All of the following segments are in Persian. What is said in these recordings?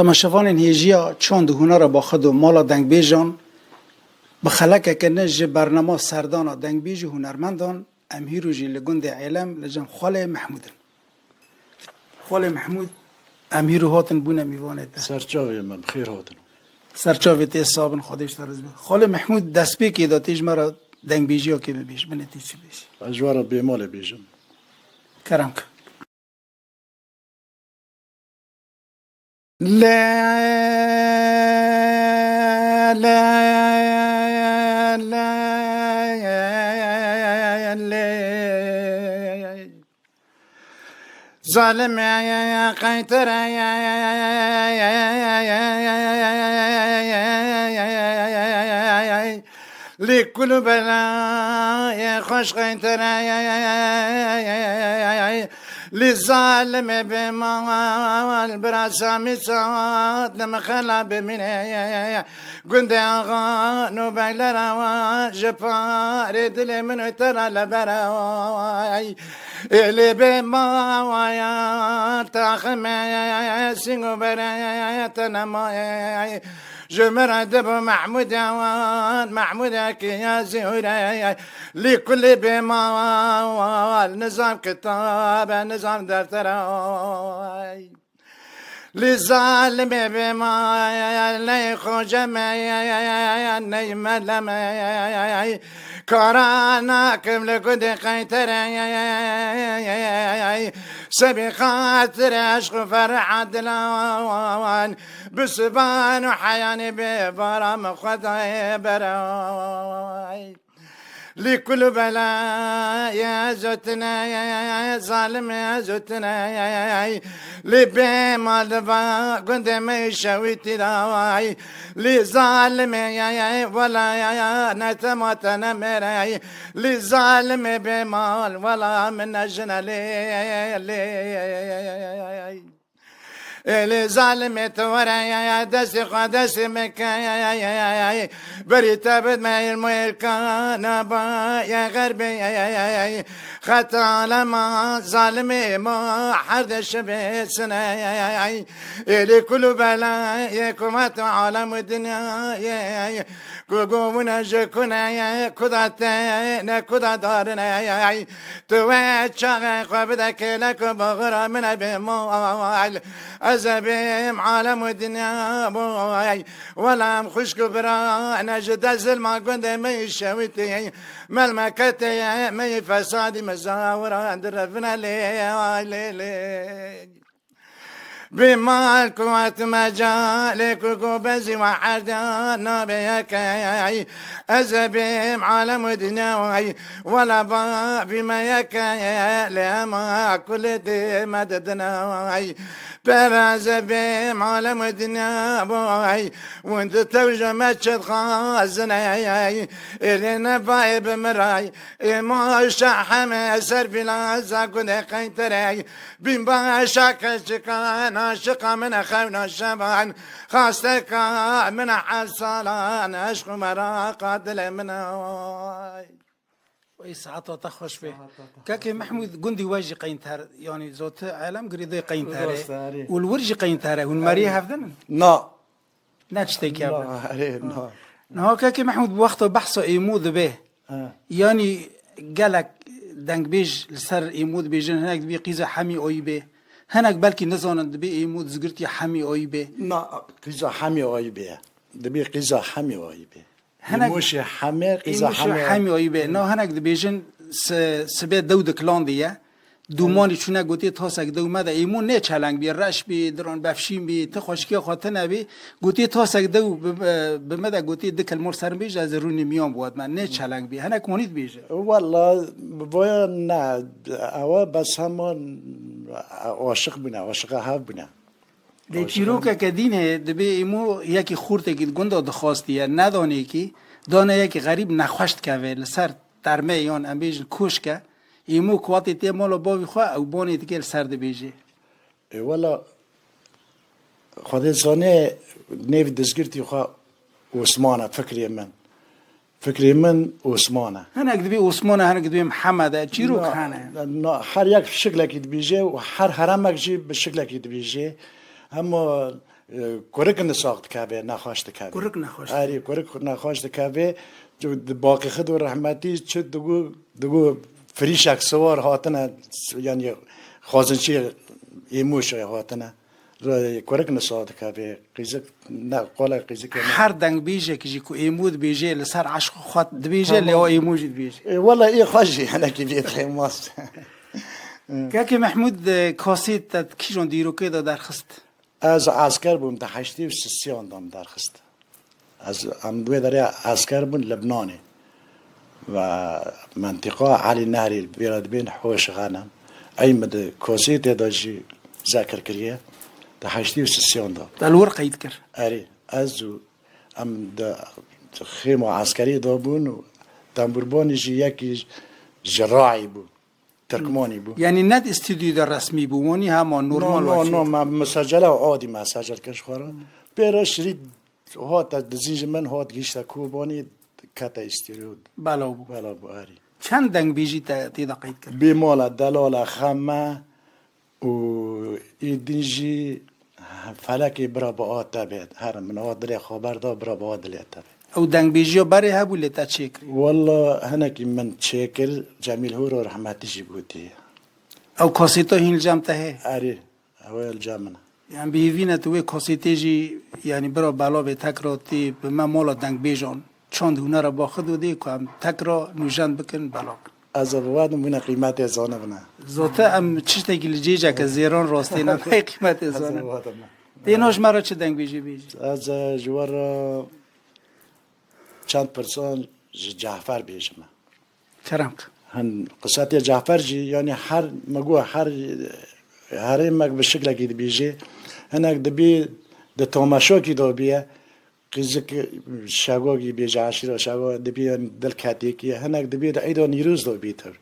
تماشاوان هیجیا چند هنر با خود و مالا دنگ بیجان بخلک که نج برنامه سردان دنگ بیج هنرمندان امهیروجی لگند علم لجن خاله محمودن خاله محمود امهیرو هاتن بونه میوانه ده سرچاوی من خیر هاتن سرچاوی تی صابن خودش ترز بید خاله محمود دست بی که داتیج مرا دنگ بیجی ها که ببیش بنتی چی بیش اجوارا بیمال بیجم کرم که لا لا لا لا ظالم يا قيتر لكل بلاء يا خوش قيتر للظالم بمال براسامي صوت لما خلا بمني قند غانو بيلرا جفار دل من ترى لبرا اللي بما ويا تاخم سينو بريتنا ما جمرد محمود محمودك يا زهري لكل بما نظام كتاب نظام دفتر للظالم بما لا يخرج ما نيملم كورانا كم لقد قيتر سبي خاطر عشق فرع دلوان بسبان وحياني ببرام خدعي براي لكل بلاء يا زوتنا يا ظالم يا زوتنا يا لبي ما لبا كنت مشويتي راي لظالم يا ولا يا نتمتنا مراي لظالم بمال ولا من اجنا لي لظالم تورا يا دس قدس مكاي بريت ابد ما الملك نبا يا غربي خطا لما ظالمي ما حد شبسنا لكل بلاء يكمت عالم الدنيا كوكونا جكونا يا كداتنا كدا دارنا يا تواتشا قبدك لك بغرا من بمال أزبيم عالم الدنيا بوي ولا مخش كبرى نجد أزل ما كنت ميشويتي ملمكتي مي فسادي مزاورة درفنا لي بما الكوات مجالك وكوبزي وحدانا بيك أزبيم عالم الدنيا ولا بما يك لما كل دي مددنا برازبيم عالم الدنيا بوي وانت توجه متشد خازنا اللي نباي بمراي ما شحم سر بلا زاكو قيتري بما شاكشكان عاشق من خونا الشبان خاصتك من حصلان عشق مراقد لمناي وي ساعات تخش فيه كاكي محمود قندي واجي قينتار يعني زوت عالم قريضي قينتار والورجي قينتار والماري هفدن نا ناتشتي كابا نا نو كاكي محمود بوقته بحثه يمود به يعني قالك دنگ بيج لسر يمود بيجن هناك بي قيزة حمي اوي به هناك بلكي نزانند بي يمود زغرتي حمي اوي به نا قيزا حمي اوي به دبي قيزا حمي اوي به يموش حمي قيزا حمي اوي به نو هناك بيجن سبه دود كلانديه دومانی چونه گوتی تاسک دو مده ایمون نه چلنگ بی رش بی دران بفشیم بی تخوشکی خاطر نبی گوتی تاسک دو بمده گوتی دکل مر سر بیج از رونی میام بود من نه چلنگ بی هنک مونید بیجه والله باید نه اول بس همون عاشق بینه عاشق هف بینه دی چیروکه که دینه دبی ایمو یکی خورته که گنده دخواستیه ندانه کی دانه یکی غریب نخوشت که ولی سر ترمه یان ام بیج کوش که ایمو قواتی تی مالا باوی خواه او بانی تکیل سرد بیجه والا خود زانه نیو دزگرتی خواه عثمانه فکری من عثمانه هنک دبی عثمانه هنک دبی محمده چی رو کنه هر یک شکل که دبیجه و هر حرمک جی به شکل که دبیجه اما کرک نساخت کبه نخواست کبه کرک نخواست. آری کرک نخواست کبه جو باقی خود و رحمتی چه دگو فریشک سوار هاتنه یعنی خازنچی ایموش هاتنه را کرک نساخت کبه قیزک نه قال قیزک هر دنگ بیجه که کو ایمود بیجه لسر عشق خود بیجه لیا ایموج بیجه والله ايه خشي انا كبير خيماس که محمود کاسیت کیجون دیرو که در خست از عسكر بوم ده 83 اندام درخست از امدوی داری عسكر بون لبناني و منطقه علي نهري بيراد بين حوش غنم اي مد كاسيت داجي ذاكر كريه ده 83 اندام در ورقه يذكر اري ازو ام ده خيمه عسكري دابون و تنبورباني جي يكي جراعي بو تركماني بو يعني ند استوديو در رسمي بووني همان نورمال نو مسجله عادي مسجل كش خورا بيرا شريط هات دزيج من هات گيشتا كوباني كتا استيريو بلا بو بلا بو اري چند دنگ بیجی تیدا قید کرد بمال دلال خمه و ایدیجی فلکی برا با آت تبید هر من آت دلی خبر دا برا با آت دلی تبید او دنگ بیجی بری هبو لیتا چیکری والله هناك من تشكر جميل هورو رحمتي جيبوتي او کاسیتا هین جمع هه اري هو الجامنه يعني بيفينا توي كوسيتيجي يعني برا بالا به تکراتی به من مالا دنگ بیجان چند هنر با خود دی که هم تکرا نوجان بکن بالا از واد من قیمت زانه بنا زوته ام چشته گلجیجا که زیران راستی نه قیمت زانه دیناش مرا چه دنگ بیجی بیجی از جوار چند پرسان جعفر بیجم چرم هن قصات جعفر جي يعني هر مجو هر مج بالشكل كده بيجي هناك دبي ده توماشو كده بيه قزك شاغوغي بيجي عشرة شاغو دبي دل كاتيكي هناك دبي ده أيضا نيروز ده بيتر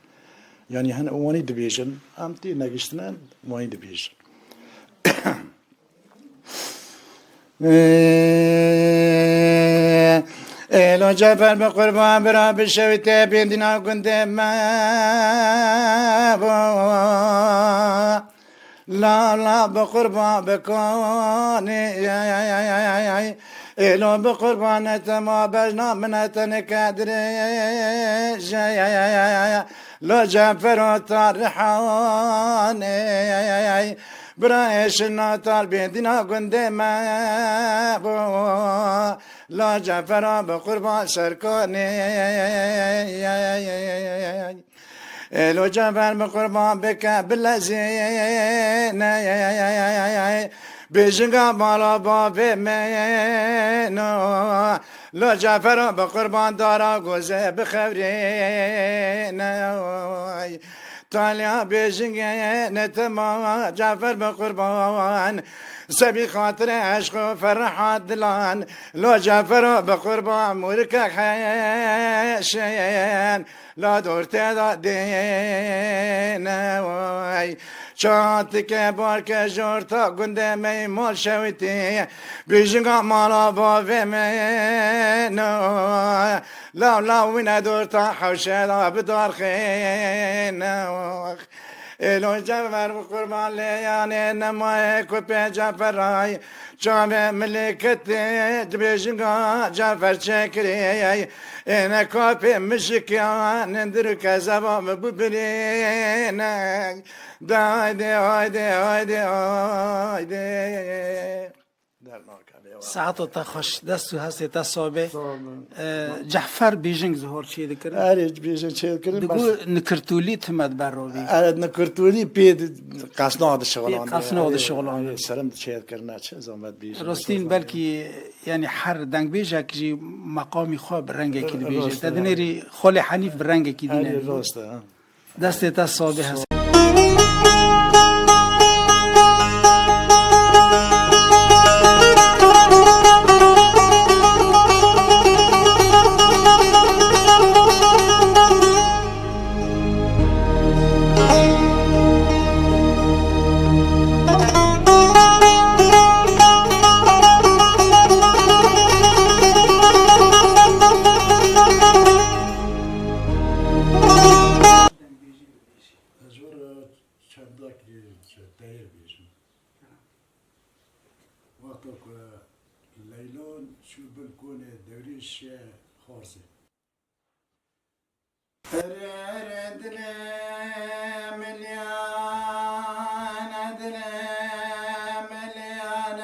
يعني هن واني دبيجن أمتي نجستنا واني دبيجن لو جعفر بقربان برا بالشويتة بيدنا كنت ما لا بقربان بكوني لو بقربان تما بجنا من تنكادري لو جعفر طرحاني برايش النطال بيدنا كنت ما لا جعفر بقربان سركوني لو جعفر بقربان بك بالذين بيجنقا مالا بابي منو لو جعفر بقربان دارا غوزي بخبرين طالع بيجنقا نتما جعفر بقربان سبي خاطر عشق وفرحات دلان لو جعفر بقربان موركك حيشين لا دورت دينا واي شاتك بارك جورتا قندمي مال شويتي بيجنقا مالا بابي منو لا وين دورتا حوشة بدار خينا لو جعفر بقربان لياني نما كوبي جعفر راي جامع ملكتي بيجنقا جعفر شكري انا كوبي مشكيان ندر كذا ببلين دايدي ساعت تا خوش دستو هستی تا صابه جعفر بیجنگ زهور چی دکرن؟ آره بیجنگ چی دکرن؟ دگو نکرتولی تمد بروی آره نکرتولی پید قصناد شغلان قصناد شغلان سرم چی دکرن چه زحمت بیجنگ راستین بلکی یعنی هر دنگ بیجه که مقامی خواه برنگه که بیجه تدنیری خال حنیف برنگه که دینه آره راسته دست تا صابه هست شو بالكون دوريش خارزه ردنا مليان ادنا مليان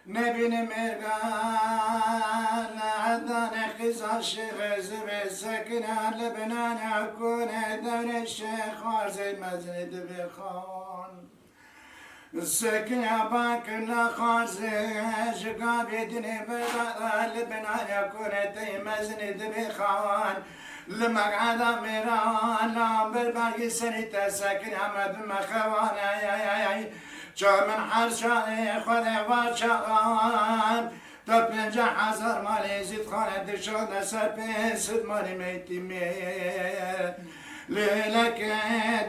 نبي مرقان عدنا خزا الشيخ زبي سكنة لبنان عكون دور الشيخ خارزي مزند بخان السكنة باك لا خارزي شقاب يدني بغا لبنان يكون تي مزند بخان لمقعد ميران لا بالباقي سنة سكنة مدم خوان يا من حرشاني خذي وشغان تبنجا حزر مالي زيد خانة دشان سبين سد مالي ميتي ميت ليلك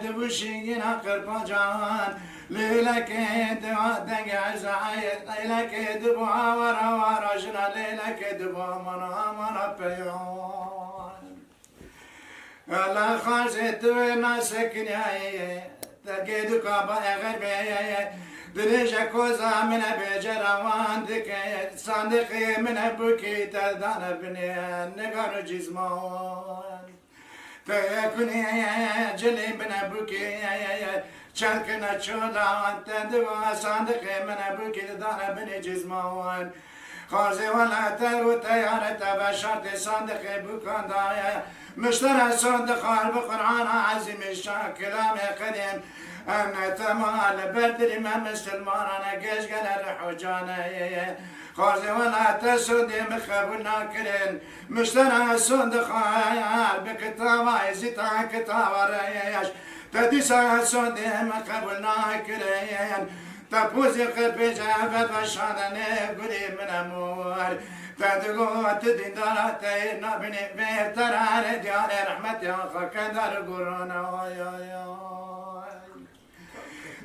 دبوشين قرب جان ليلك دنق عزايد ليلك دبوا ورا ورا جنا ليلك دبوا منا بيون الله خازت ناسك نهاية تجد كابا غربية درجة كوزا من بجروان دك صندق من بكي تدان بني نقار جزمان تكون جلي من بكي شلكنا شولا تدوا صندق من بكي تدان بني جزمان خازي ولا تلو تيارة بشرط صندق بكان دايا مشترى صندق بقرآن عزيم الشاك كلام قديم أنا تمال بدري ما مسلمان أنا قش قال الحجانة خازي ولا تسودي مخبونا كرين مشترى صندق بكتابة زيتا كتابة ريش تديسا صندي مخبونا كرين تبوزي قلبي جابت وشانني قولي من أمور تدقو تدين دارتي نبني بيترار ديار رحمتي أخاك دار قرونا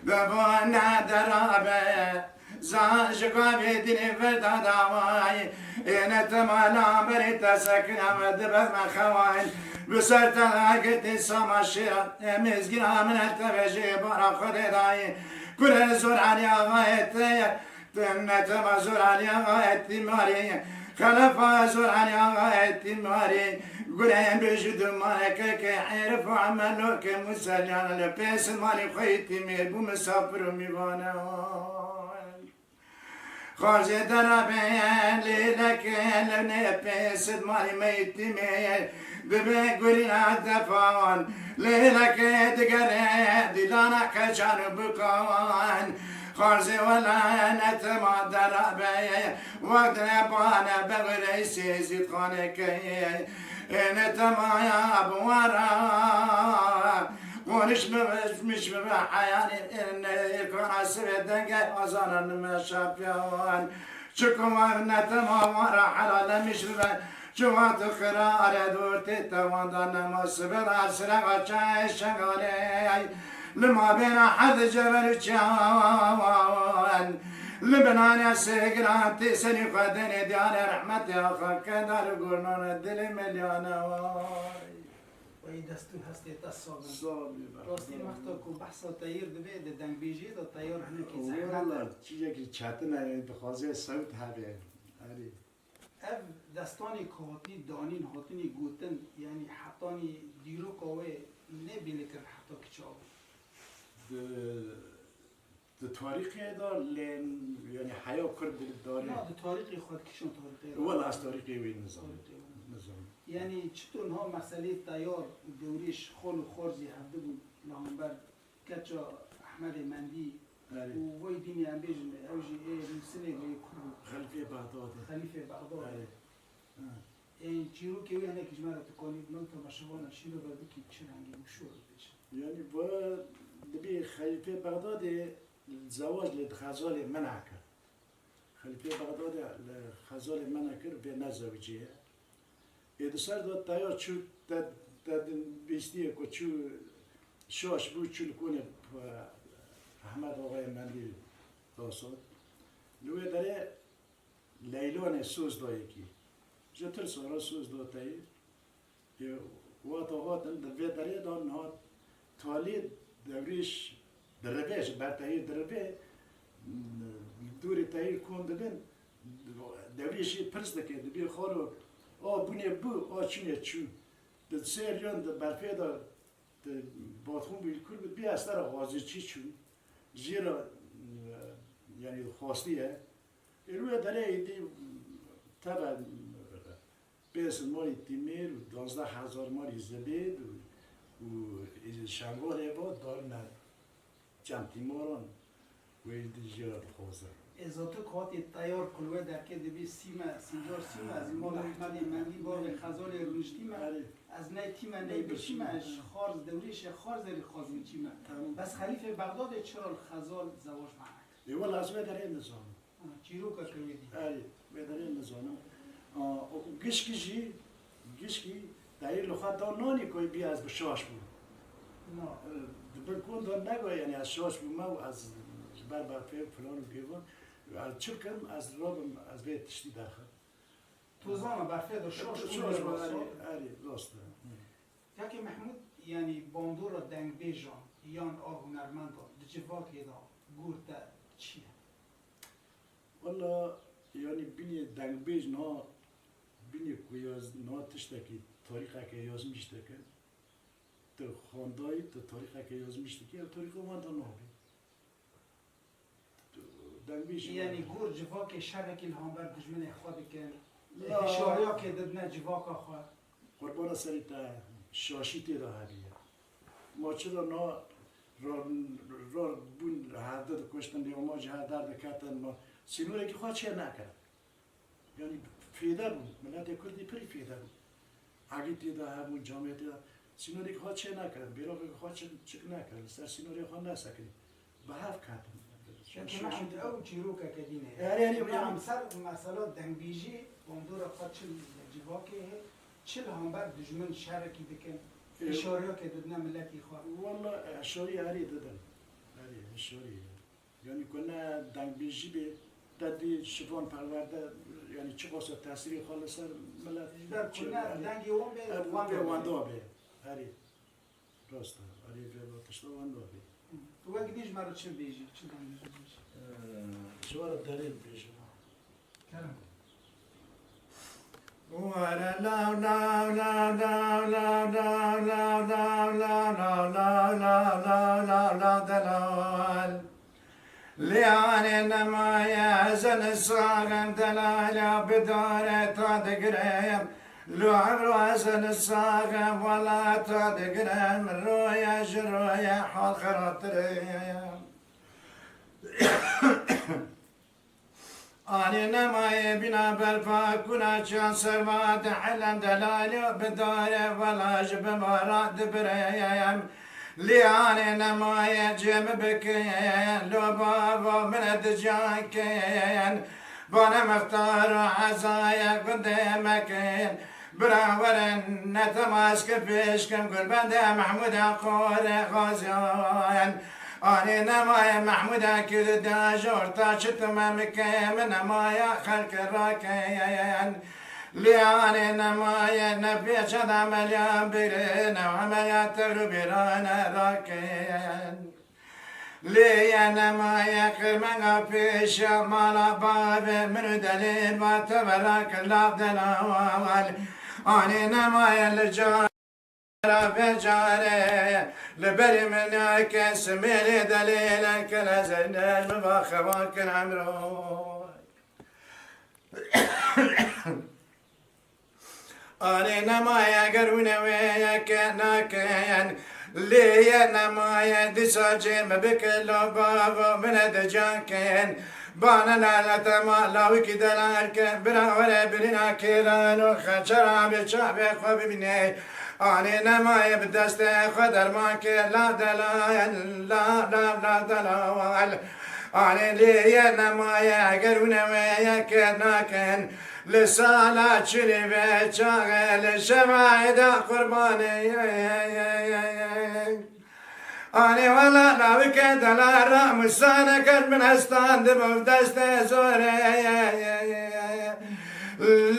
دبونا درابي زاجقا بيدني فردا داواي إن تمالا بريت سكنا مدبت مخوان بسرت لاقت سما شيرا مزقنا من التبجي برا خدي داي كل زور عليا غايتي تنت ما زور عليا غايتي ماري خلفا زور عليا غايتي ماري قولين بجد مالك كحيرف عملوك مسليان لبيس مالي خيتي ميبو مسافر ميوانا خارجي درابين ليلك لبيس مالي ميتي ميل ببي قولين الدفاون ليلك تقري دلانا كجان بكوان خارزي ولا نتما درابي وقت نبانا بغري سيزيد خانك نتما يا بوارا ونش مش بحياني ان يكون عسبي دنقي وزانا نمشى فيوان شكوان نتما ورا حلال مش جوات خرار دورتي تواندان مصبر عسرق شاي شغالي لما بين حد جبل جوان لبنان سيقران تسني قدني ديار رحمتي أخاك دار قرنون الدل مليون وي دستون هستي تصوبن راستی مختاکو بحثا تایر دبی دنگ بیجی دا تایر هنو کی زحمت والله چیزی که چاتنه بخوازه صوت هبه اف دستانی که هاتی دانین هاتینی گوتن یعنی حتانی دیرو کاوه نبیلی کر حتا کچاو ده تاریخی دار لین یعنی حیا کرد داره نه ده تاریخی خود کشون تاریخی والله از تاریخی وی نظام یعنی چطور ها مسئله تیار دوریش خال و خارزی هفته بود لامبر کچا احمد مندی و وی دینی هم بیجن اوجی روسنه وی کرو خلیفه بغداد این چیرو که وی هنه کجمه را تکانید من تا مشهوانه شیرو بردو که چه رنگی مشهور بیشه یعنی با دبی خلیفه بغداد زواج لخزال منع کرد خلیفه بغداد لخزال منع کرد به نزوجیه ادسر داد تایا چو تد بیستی کو چو شاش بود چو کنه احمد آقای مندی داساد لوی داره لیلان سوز دایی کی جتر سارا سوز داتایی وقت آقا دلوی داره دان ها تالی دوریش دربهش برتایی دربه دوری تایی کن دبن دوریشی پرس دکه دبی خورو بونه بو چونه چون سریان برفه دا بادخون بیلکل بود بی استر غازی چی چون زیرا یعنی خواستیه روی داره ایدی طبعا بیس ماری تیمیر و 12,000 ماری زبید و شنگاره با دارن جمع تیماران و ایدی جیرا خوزه ازاتو کاتی تیار کلوه در که دبی سیمه سینجار سیمه از این مال احمد مندی باغ خزال رونشتیمه از نه تیمه نه بشیمش خارز دوریش خارز خازمی چیمه بس خلیفه بغداد چرا خزال زواج معنک ای والا از وی داره نظام چیرو که کردی وی داره نظام گشکی دایی لخواه دا نانی کوی بی از بشاش بود بکن دا نگوی یعنی از شاش بود ما و از بر فلان و بیوان از چرکم از رابم از بیت تشتی درخد توزانه برفه دا شاش بود راسته یکی محمود یعنی باندو را دنگ بیجان یان آه هنرمند دا دجواکی دا گورتا چیه؟ والا یعنی بینی دنگ بیج نا بینی کویاز نا تشتکی تاریخه که یازمیشته که تو خاندایی تو تاریخه که یازمیشته که تاریخه وانتا نابی یعنی گور جواک شرک الهام بر دجمن خود که اشاریا که ددنه جواک خواه قربان سری تا شاشی تیرا هریه ما چرا نا را بون هرده کشتن دیو ما جهه درد کتن ما سینوره که خواه چه نکرد یعنی فیده بود ملت کردی پری فیده بود اگه تیدا همون جامعه تیدا سینوره که خواه چه نکرد بیرا که خواه چه نکرد سر سینوره خواه نسکرد به هفت کتن که محمود او چیرو که کدینه یعنی همسر مثلا دنگبیجی باندور خود چل جواکه چل هم بر دجمن شرکی بکن اشاریا که ددنه ملتی خواه والله اشاری هری دادن هری اشاری یعنی کنه دنگبیجی به دادی شفان پرورده یعنی چه قصد تاثیری خالص ملت در کنه دنگی وان به واندا به هری راست هری به تشتا واندا به تو وقتی دیج مرا چه بیجی چه دنگی بیجی جوار دلیل بیجی کرم ورا لا لا لا لا لا لا لا لا لا لا لا لا لا دلال ليان نما يحزن الصاغم دلالا بدار تدقريم لو عمرو حزن الصاغم ولا تدقريم رويا جرويا حال خاطريم آني نما بنا برفا كنا شان سرمات حلم دلالي بدار ولا جب مراد بريم لياني نما يجم بكين لو بابا من الدجاكين بانا مختار عزايا قدامكين براور نتماسك فيشكم قل بند محمود قور غازيان آني نمايا محمودا كد داجور تاشت ممكي من نمايا خلق الراكيين لياني نمايا نبي شد عمليا برين وعمليات ربيران راكيين ليا نمايا كرمنا في شمال باب من دليل ما تبرك الله دلوال آني نمايا لجار بجاري لبري منك سميلي دليلك لزين مباخبك عمرو أنا نمايا قروني وياك ناكين لي نمايا دساجي مبكلو بابو من دجاكين بانا لا تما وكي دلالك برا ولا برنا كيرانو خشرا بشعبي خوبي بني أنا نمايا بدست خدر ماك لا دلال لا لا لا دلال أنا لي نمايا قروني وياك ناكين لسالة شريفة شاغل شمايدا قرباني أنا ولا ناويك دلارا مسانك من أستان دبو دست زوري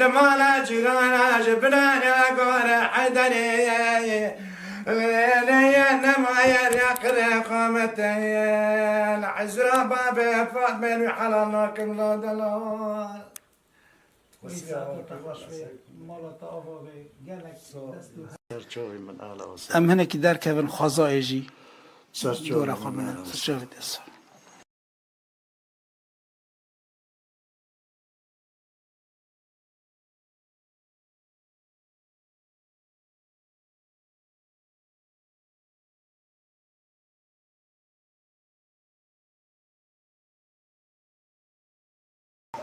لما لا جيرانا جبنانا قول حدني ليلي نما يريق رقمتي العزرا بابي فاطمة وحلالكم لا دلال سرچوی من آلا و ام هنه که در کبن خزای جی سرچوی دورا خو من من آلا سرچوی دست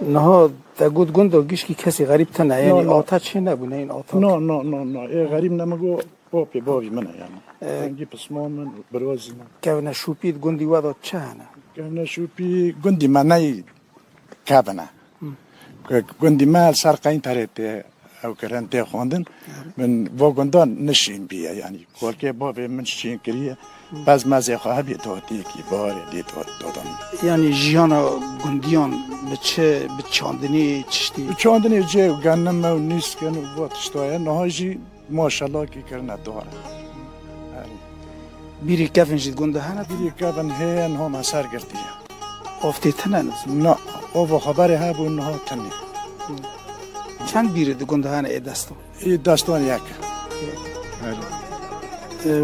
نه تا گود گندو گیش کی کسی غریب تنه یعنی نه. آتا چه نبونه این آتا نه ای غریب نمگو بابی منه یعنی انگی پسمان من بروزی من کبن شوپید گندی ودا چه هنه کنه شوپی گندی منه کابنه گندی مال سرقین ترته او کرن ته خوندن من با گندان نشین بیه یعنی کل که بابی من شین کریه باز مزه خواه بی تو کی باره دی تو دادن یعنی جیانا گندیان به چاندنی چشتی چاندنی جه گنم و نیست کنه و تشتای نهاجی ماشاءالله کی کرنا داره بیری کفن جید گنده هنه دیگه کابن هن هم اثر گرتیه افتی تنه نز نه او خبری ها بون نه تنی چند بیری ده گنده هنه ای دستو ای داستان یک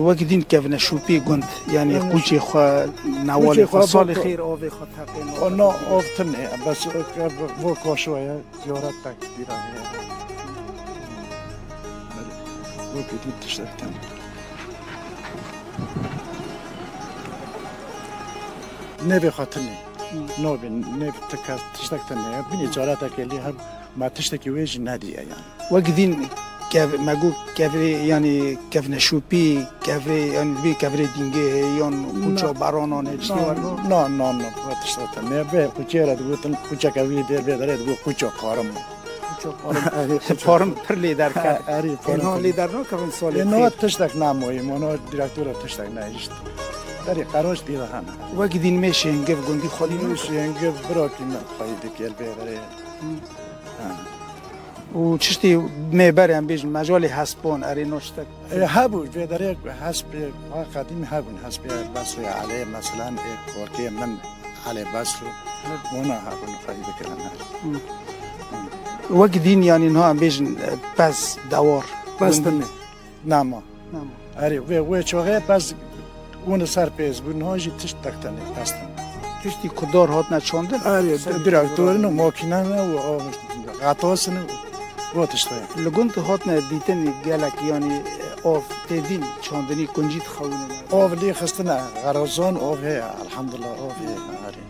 وقتی دین کفن شوپی گند یعنی قوچی خوا نوالی قوچی خوا خوا سال با- خیر آوی خوا تقین او نه او تنی بس و کاشویا زیارت تک دیره و کدی تشتن نبی خاطرنی نبی تکر تشتن بینی زیارت کلی هم ما تشتکی ویج ندیه یعنی وقتی دین مگو کفری یعنی کفن شوپی کفری یعنی بی کفری دینگه یان قوچا برانانه چی ورگو نه تشتن نه به کوچه گوتن کوچه کوی به داره گو کوچه کارم پارم پر لیدر کرد اری اینها لیدر نو کفن سال نه خیر تشتک ناموی منو دیرکتور تشتک نایشت داری قراش دیده هنه وقتی دین میشه هنگف گندی خودی نو میشه انگه براکی من خواهیده کل بیداره و چشتی میبرم بیش مجال حسبان اری نوشتک هبو بیداره حسب قدیم هبون حسب بس علی مثلا کارکی من علی بس رو اونا هبون خواهیده کلن وقتی دین یعنی اینها هم بیش پس دوار بس گندی. تنه نما نعم. اری و چوغه پس اون سر پیز بود نهاجی تشت تکتنه پس تنه چشتی کدار هات نچاندن اری دیرکتور نو ماکینه و قطاس نو و تشتای لگون تو هات نه دیتن گلک یعنی آف تدین چاندنی کنجید خونه آب لی خستنه غرازان آب هی الحمدلله آب هی اری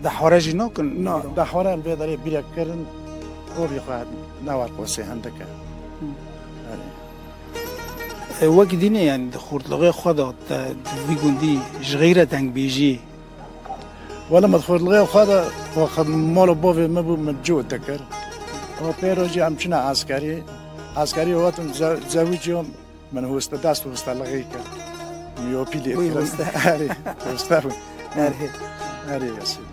ده حرجی نکن نه ده حوالن بیداری بیرک کرن آبی خواهد نوار قوسی هندکه وقتی دینه یعنی ده خورد خدا وی گندی جغیره دنگ بیجی ولا مدخول لغي خدا واخد مال بابي ما بو مجود تكر و بيروجي امشنا عسكري وقتم زوج يوم من هو استداس وسط لغيك يو بيلي وي وسط. اري وسط اري يا سيدي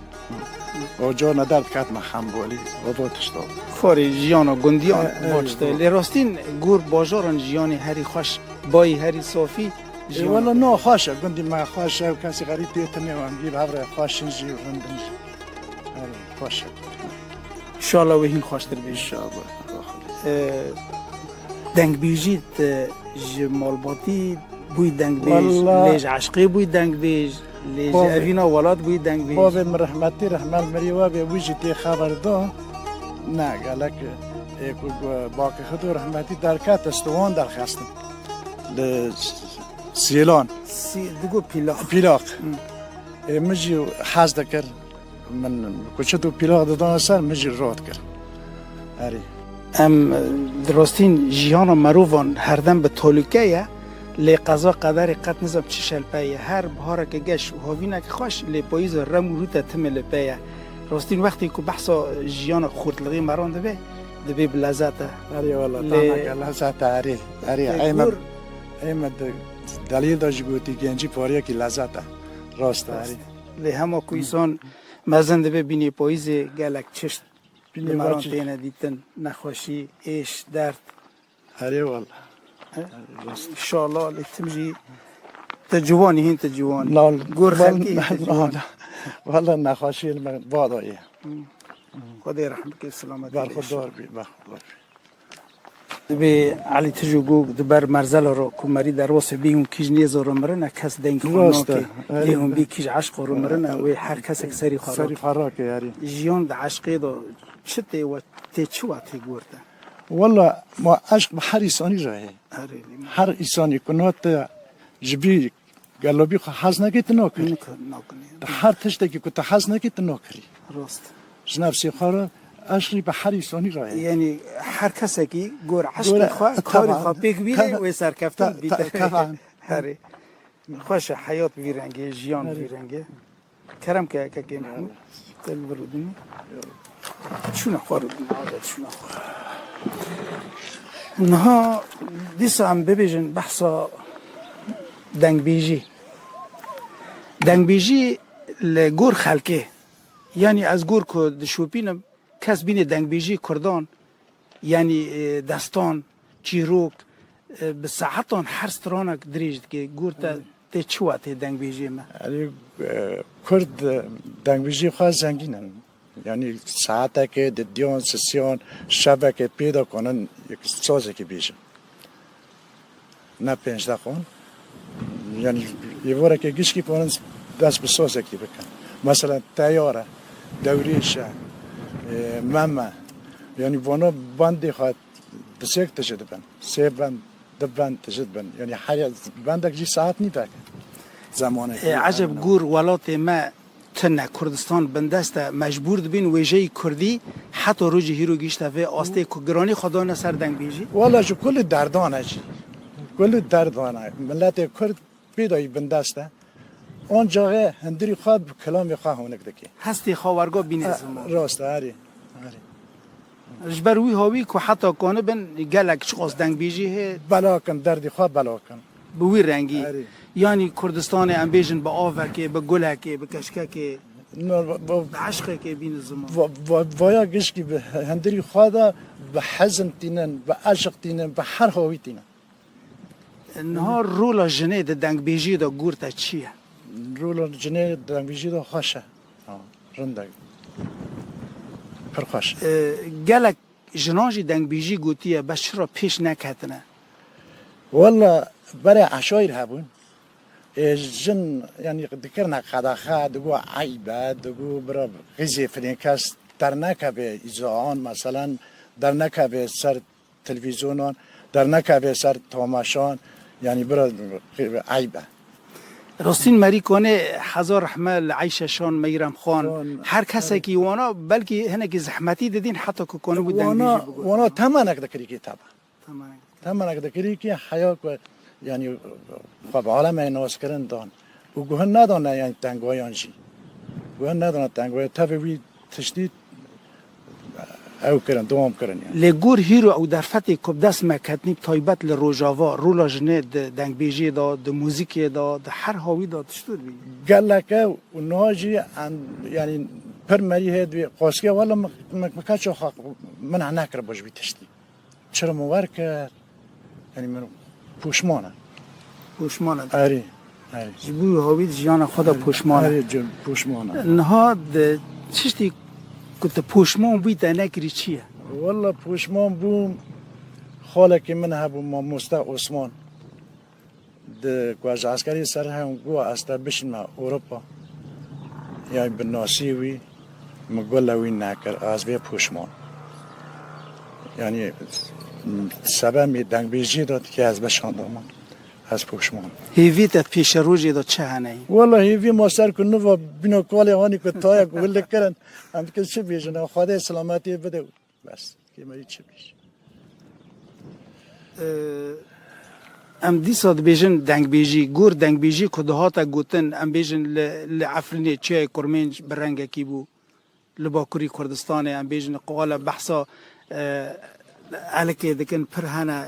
و جو ندارت كات ما حنبولي و بو تشتو کاری جیانا گندیان اه، باجته اه. لراستین گور باجاران جیانی هری خوش بای هری صافی ولا نو خاشة قندي ما خاشة وكاسي غريب بيتني ونجيب عبر خاش نجي وندنج اري خاشة انشالله و هین خوشتر ان بیش شاء الله دنگ بیجید جمالباتی بوی دنگ بیج والله. لیج عشقی بوی دنگ بیج لیج بابا. اوینا ولاد بوی دنگ بیج بابي من رحمتي رحمة مريوا بوجي تي خبر دو نا قالك ايكو باقي خدو رحمتي دركات استوان درخستم لسيلان دگو پیلا بيلاق مجي حاز دكر من كوشتو بيلاق دادان سر مجي راد كر اري ام دراستین جیان مروان هر دم به تولوکه یا لی قضا قدر قد نزم چه شلپه هر بهاره که گش و هاوینه که خوش لی پاییز رم روتا تم لپه راستین وقتی که بحثا جیان خورتلغی مران دبی بلزته اري والله ل- تانا قال ساعة اري ايمد دليل دا جبوتي گنجي پاريا کی لذت راست اري لی همه کویسان مزن دبی بینی پاییز گلک چشت بینی مران واچی. تینه دیتن نخوشی ایش درد اري والله انشاءالله لی تمجی تجوانی هین تجوانی لا گور خلقی والله والله نخاشي بعض خدا رحمت که سلامت برخوردار بی برخوردار به علی تجوگو دبر مرزل رو کمری در واسه بیون کیج نیز رو مرنه کس دنگ خانه که لیهم بی کیج عشق رو مرنه و هر کس که سری سری خراک یاری جیان د عشقی دو چته و تی چوا تی گورده والله ما عشق به هر انسانی راهه آره هر انسانی کنات جبی قلبی خو حز نکیت نکری نکنه هر تشتی که تو حز نکیت نکری راست نفسی خارا عشقی به هر انسانی راهه یعنی هر کسی که گور عشق خو کاری خو پیک بیره و سرکفتن بیته هری خوش حیات بیرنگه جیان بیرنگه کرم که محمود تل برودنی شو نخوار شو نخوار نها دیسا هم ببیجن بحثا دنگ بیجی لگور خلکه یعنی از گور که دشوپینم کس بین دنگ بیجی کردان یعنی دستان چیروک به ساعتان هر سترانک دریجد که گور تا چوات دنگ بیجی ما یعنی کرد دنگ بیجی خواهد زنگینن یعنی ساعته که دیان سسیان شبه که پیدا کنن یک سازه که بیشن نه 15 خون یعنی یه باره که گشکی پانن دست به سازه که بکن مثلا تیاره دوریشه ممه یعنی وانا بندی خواهد بسیک تشد بند 3 بند 2 بند تشد بند یعنی هر بندک جی ساعت نی بکن زمانه عجب گور ولات ما تنه کردستان بندست مجبور بین ویژه کردی حتی روزی هیرو گیشته و آسته کگرانی خدا نسر دنگ بیجی والا جو کل دردانه جی کل دردانه ملت کرد پیدایی بندسته آن جاگه هندری خواب کلام خواه هونک دکی هستی خاورگا بین زمان راست هری جبروی هاوی که حتی کانه بن گلک شخص دنگ بیجی هی بلا کن دردی خواب بلا کن بوی رنگی یعنی کردستان امبیجن با آوه که با گله که با کشکه که با عشقه که بین زمان وایا گشکی به هندری خواده به حزن تینن به عشق تینن به هر هاوی تینن نها رولا جنه ده دنگ بیجی دا گورتا چیه؟ رولا جنه دنگ بیجی دا خوشه رنده پر خوش گلک جناجی دنگ بیجی گوتیه بس چرا پیش نکتنه؟ والا برای عشایر هبون جن يعني ذكرنا قداخا دقوا عيبة دقوا برا غزي فلينكاس در نكبه إذاعان مثلا در نكبه سر تلفزيونان در نكبه سر تماشان يعني برا عيبة راستین مری کنه هزار رحمه عیشه شان میرم خان هر کسی که وانا بلکه هنگی زحمتی دیدین حتی که کنه بود دنگ بیجی بگو وانا تمنك ذكري كتابة تمنك ذكري كي حياك يعني خب عالم ایناس کردن دان و گوهن ندانه یعنی تنگویان جی گوهن ندانه تنگوی تفوی تشدید او کردن دوام کردن یعنی لگور هیرو او در فتح کب دست مکتنی تایبت لروجاوا رولا جنه دنگ بیجی دا د موزیک دا د هر هاوی دا تشتور بی گلکه و ناجی یعنی پر مری هد قاسکه والا مکچو خاق من نکر باش بی تشدید چرا مور کرد یعنی من پوشمانه آری جبوی هاوی جیان خدا پوشمانه آری پوشمانه نها چشتی کت پوشمان بیت نکری چیه؟ والله پوشمان بوم خاله که من هبوم ما مستا عثمان ده گواز عسکری سر هم گوا استا بشین ما اروپا یعنی بناسیوی مگولوی نکر از به پوشمان یعنی سبب می دنگ بیجی داد که از بشان دامان از پوشمان هیویت پیش روزی داد چه هنهی؟ والله هیوی ما سر کنو و بینو کوالی هانی که تایا گوله کرن هم که چه بیجن خدا سلامتی بده بس که مری چه بیش ام دیسا بیجن دنگ بیجی گور دنگ بیجی که دهاتا گوتن ام بیجن لعفرینی چه کرمنج برنگه کی بو لباکوری کردستان ام بیجن قوالا بحثا علکی دکن پر هنه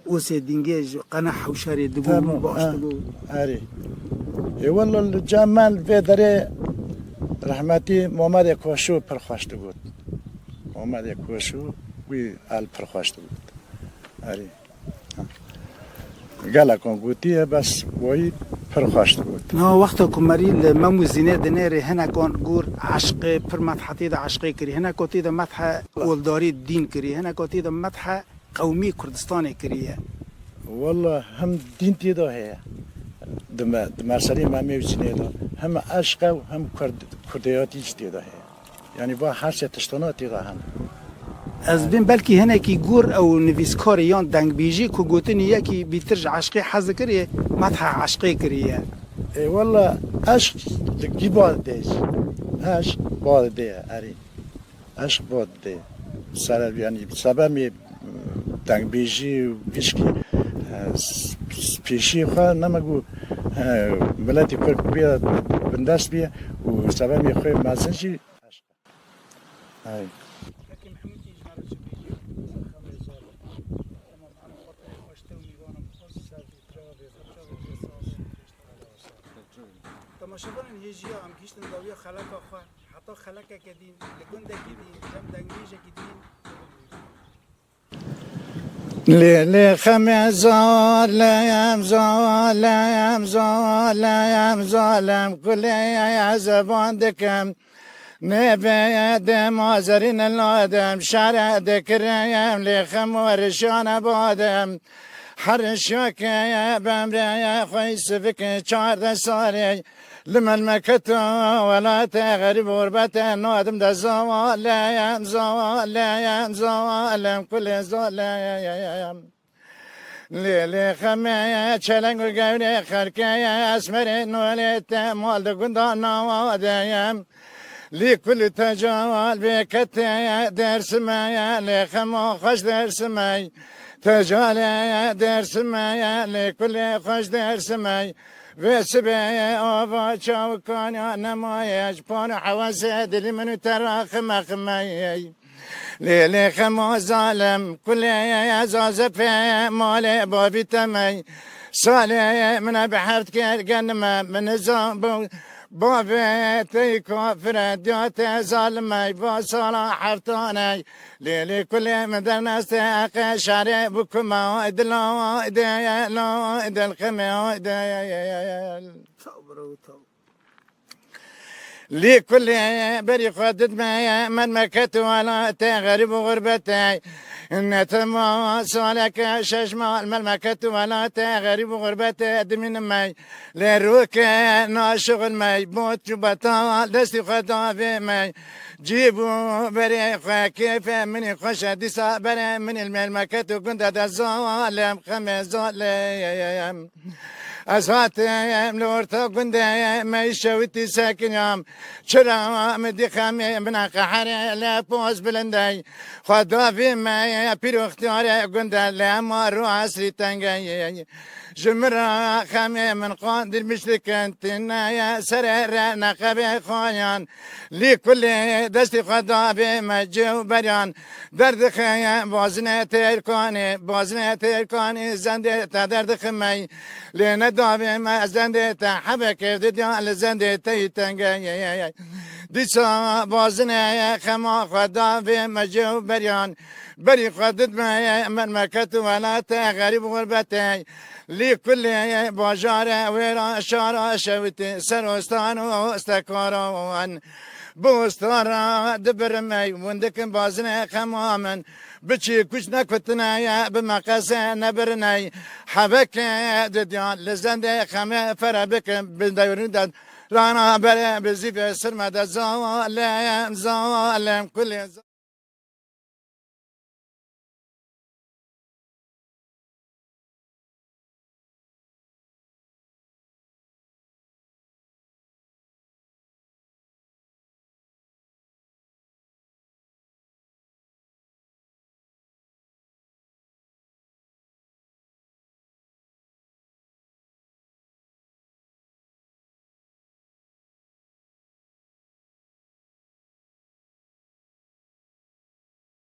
اوسه دینگیج قناح حوشاری دبو باش دبو آره والله الجمال في دري رحمتي محمد کوشو پر خوش بود محمد کوشو وی ال پر خوش بود آره گلا کن گوتیه بس وای پر خوش بود. نه وقتا کمری ممو زینه دنیره هنه کن گور عشق پر مدحتی دا عشقی کری هنه کتی دا مدح ولداری دین کری هنه کتی دا مدح قومی کردستان کریه والله هم دین تیدا هیا دمسری مامی وزینه دا هم عشق و هم کردیاتی تیدا هیا یعنی با هر سه تشتنا تیدا هم از بین بلکی هنه کی گور او نویسکار یان دنگ بیجی که گوتنی یکی بیترج عشقی حز کریه مدح عشقی کریه والله عشق لقي بعض ديش عشق بعض ديه أري عشق بعض ديه سبب يعني سبب دنگ بيجي وكشكي بيشي خا نمگو بلاتي كل بيا بنداس بيا وسبب يخوي مازنجي عشق أي تماشاگران هجیا هم گیشتن داویا خلق آخوا حتی خلق کدین لگنده کدین جم دنگیجه کدین ليلي خمس ظالم ظالم ظالم ظالم كل يا زبان دكم نبي دم عذرين الادم شرع ذكريم لخم ورشان بادم حرشك يا بمري خويس فيك شعر صاري لمن مكتو ولا تغرب غربة نادم دا ظالم ظالم ظالم كل ظالم ليلي خمية چلنگ وقوري خركية اسمري نوليت مال دقندانا واديم لكل تجوال بكتي درس مايا لخمو خوش درس ماي تجالي درس مايا لكل خوش درس ماي وسبي أبا شوكان نمايش بان حواسي دل من تراخم خماي ليلي خمو ظالم كل يزاز في مالي بابي تمي صالي من بحرت كالقنمة من زنبو بابي تيكو فرديات ظالمي بصلاة حفتاني ليلي كل مدرنا استيق شاري بكما ادلا ادايا لا ادى الخمي ادايا لي كل بري خدد ما من مكت ولا تغرب غربتي إن تما سالك ششمال من مكت ولا تغرب غربتي دمين ماي لروك ناشغل ماي بوت بطال دستي خدا في ماي جيبوا بري كيف من خوش ديسا بري من الملمكت وكنت ظالم خمس ظالم أصواتهم لورتا قندايا ما يشوتي ساكن يوم شرا مدي خامي من قحر لا بوز بلنداي خدا في ما بيرو اختيار قندا لا مارو عصري تنجاي جمرا خامي من قاندر مشركن تنايا سرر نقبي خوان لكل دستي خدا في مجو بريان درد خيا بازنة تركاني زند تدرد خمي لنا دابي ما زند تحب كيف ديال زند تيتنجاي ديسا بازنة خما خدا في مجو بريان بري خدد ما من مكت ولا تغرب غربتي لكل باجار ويرا شارع شوتي سروستان واستكارون بوستارا دبر مي وندك بازنة خمامن بچي كوش نكفتنا يا بمقاس نبرني حبك دديان لزند خمه فربك بدورن رانا بلا بزيف سرمد ظالم كل